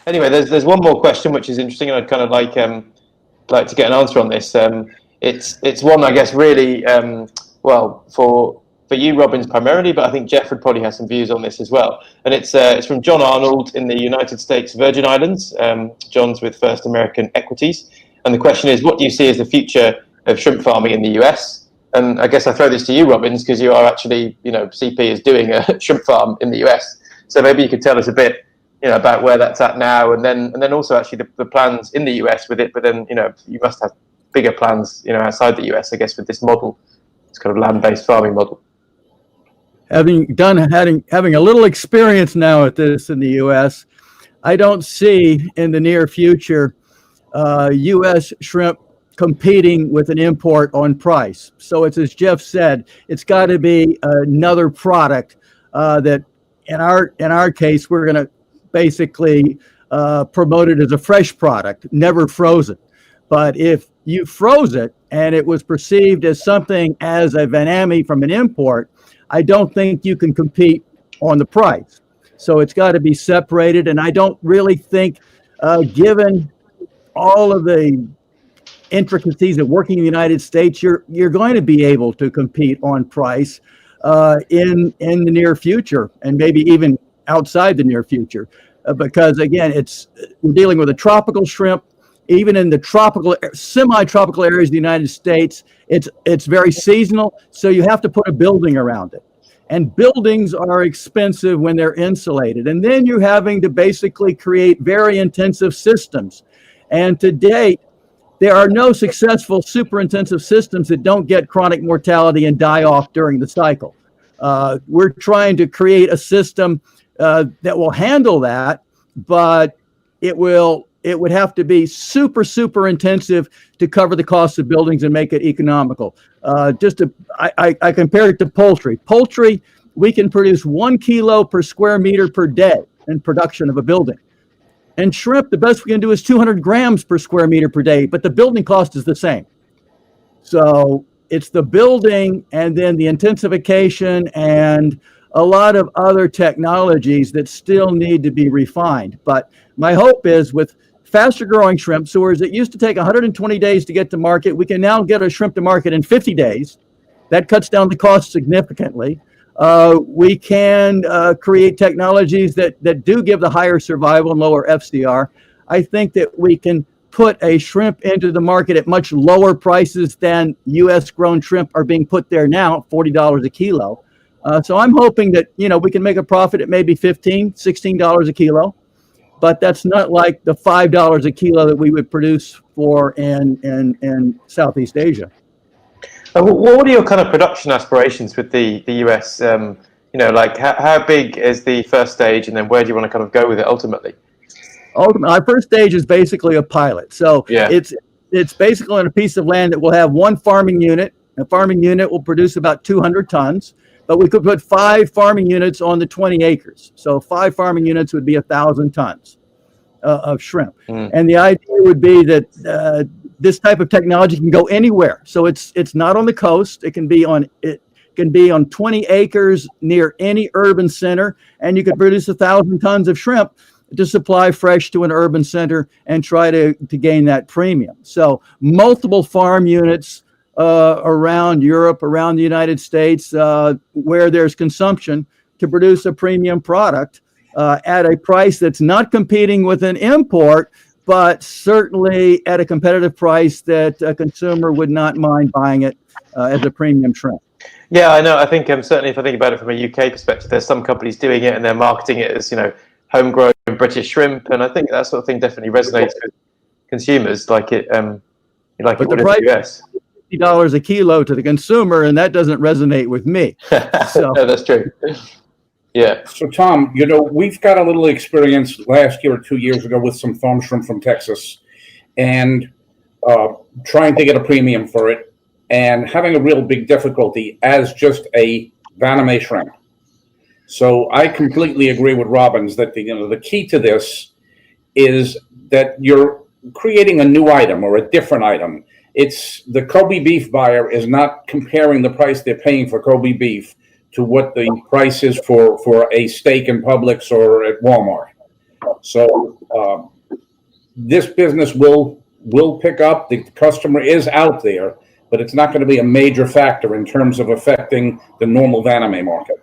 Anyway, there's one more question which is interesting, and I'd kind of like to get an answer on this. It's one, I guess, really well for you, Robbins, primarily, but I think Jeff would probably have some views on this as well. And it's from John Arnold in the United States Virgin Islands. John's with First American Equities, and the question is, what do you see as the future of shrimp farming in the US? And I guess I throw this to you, Robbins, because you are actually, CP is doing a shrimp farm in the US. So maybe you could tell us a bit, about where that's at now, and then also actually the plans in the US with it. But then, you must have bigger plans, outside the US, I guess, with this model, this kind of land-based farming model. Having a little experience now at this in the U.S., I don't see in the near future U.S. shrimp competing with an import on price. So it's, as Jeff said, it's got to be another product that, in our case, we're going to basically promote it as a fresh product, never frozen. But if you froze it and it was perceived as something as a vanami from an import, I don't think you can compete on the price. So it's got to be separated. And I don't really think, given all of the intricacies of working in the United States, you're going to be able to compete on price in the near future, and maybe even outside the near future, because again, we're dealing with a tropical shrimp. Even in the tropical, semi-tropical areas of the United States, it's very seasonal, so you have to put a building around it. And buildings are expensive when they're insulated. And then you're having to basically create very intensive systems. And to date, there are no successful super intensive systems that don't get chronic mortality and die off during the cycle. We're trying to create a system that will handle that, but it would have to be super, super intensive to cover the cost of buildings and make it economical. I compare it to poultry. Poultry, we can produce 1 kilo per square meter per day in production of a building. And shrimp, the best we can do is 200 grams per square meter per day, but the building cost is the same. So it's the building and then the intensification and a lot of other technologies that still need to be refined. But my hope is with faster growing shrimp, so whereas it used to take 120 days to get to market, we can now get a shrimp to market in 50 days. That cuts down the cost significantly. We can create technologies that do give the higher survival and lower FCR. I think that we can put a shrimp into the market at much lower prices than U.S. grown shrimp are being put there now, $40 a kilo. So I'm hoping that, we can make a profit at maybe $15, $16 a kilo. But that's not like the $5 a kilo that we would produce for in Southeast Asia. What are your kind of production aspirations with the US? How big is the first stage, and then where do you want to kind of go with it ultimately? Our first stage is basically a pilot. So it's basically on a piece of land that will have one farming unit. A farming unit will produce about 200 tons. But we could put 5 farming units on the 20 acres. So 5 farming units would be 1,000 tons of shrimp. And the idea would be that this type of technology can go anywhere. So it's not on the coast. It can be on 20 acres near any urban center, and you could produce 1,000 tons of shrimp to supply fresh to an urban center and try to gain that premium. So multiple farm units around Europe, around the United States, where there's consumption, to produce a premium product at a price that's not competing with an import, but certainly at a competitive price that a consumer would not mind buying it as a premium shrimp. Yeah, I know. I think certainly if I think about it from a UK perspective, there's some companies doing it and they're marketing it as, homegrown British shrimp. And I think that sort of thing definitely resonates with consumers like it would in the US. $50 a kilo to the consumer, and that doesn't resonate with me. So. No, that's true. Yeah. So Tom, we've got a little experience last year or 2 years ago with some farm shrimp from Texas, and trying to get a premium for it, and having a real big difficulty as just a vaname shrimp. So I completely agree with Robbins that the key to this is that you're creating a new item or a different item. It's the Kobe beef buyer is not comparing the price they're paying for Kobe beef to what the price is for a steak in Publix or at Walmart. So this business will pick up. The customer is out there, but it's not going to be a major factor in terms of affecting the normal Vaname market.